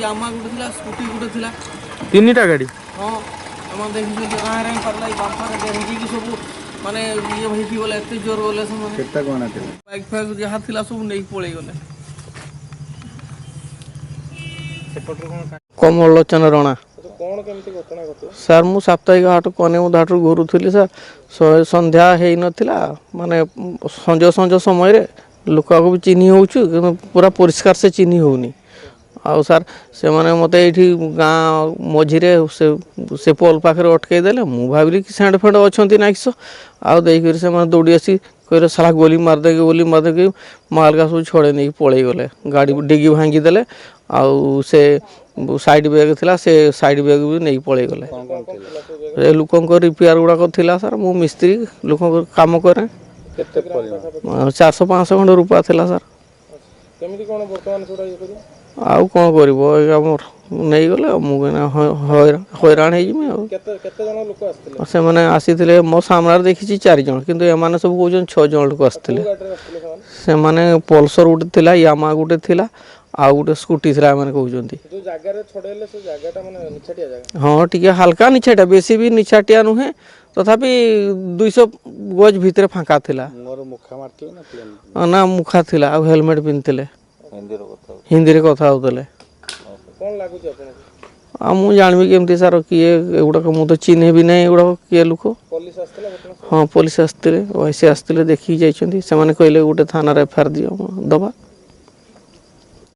यामा गुटे थिला स्कूटी गुटे थिला तीनटा गाड़ी हां हम देखि जे गाय रे परलाई बापा रे देखि कि सब माने ये भई बोले एते जोर बोले सब माने केता कोना थिला बाइक फाइक जहा थिला सब नै पळै गले कमल लोचन राणा कौन केमती घटना घटे सर मु साप्ताहिक हाट कने घाटू घुरुली सर संध्या हो नाला माने संज संज समय रे लोक भी चिन्ह हो पूरा परिष्कार से चिन्ह होनी आउ सर से माने मते एठी गाँ मझीरे से पोल पाखे अटकई देले मु भाविली कि सेंड फेंड अच्छा ना किस आउ देकर से माने दौड़ी आसी कह साला गोली मारदे मालगा सब छड़े नहीं पलि गले गाड़ी डिगी भांगी देले आउ से साइड बैग थिला से साइड बैग भी नहीं पलि गले लोक रिपेयर गुड़ाक थिला सर मु मिस्त्री लोक काम करे 400-500 खंड रुपया थिला सर केमिति कोन वर्तमान छोड़ा ये करी आउ कौन कर नहीं गले हैरान से मैंने आसी मो सामने देखी 4 जन किंतु एमाने सब कहते 6 जन लोक आसते से माने पल्सर गोटे थिला यामा गोटे थिला आ गोटे स्कूटी थिला माने कहउजंती जो जागा रे छडेले से जागाटा माने निछाटिया जागा हां टिके हल्का निछाटिया बेसी भी निछाटिया नुहे तथापि 200 गज भीतर फांका थिला मोर मुखा मारथिला ना प्लेन ना मुखा थिला आ हेलमेट पिनथिले हिंदी रे कथा होतले कोन लागु छ आपन आ मु जानबी केमती सर किए एगुडा को मु तो चिन्हे भी नहीं एगुडा किए लोक पुलिस आस्तले घटना हाँ पुलिस आसते वैसे आसते देखी जाइछंती से माने कहले गोटे थाना रे एफआईआर दियो दबा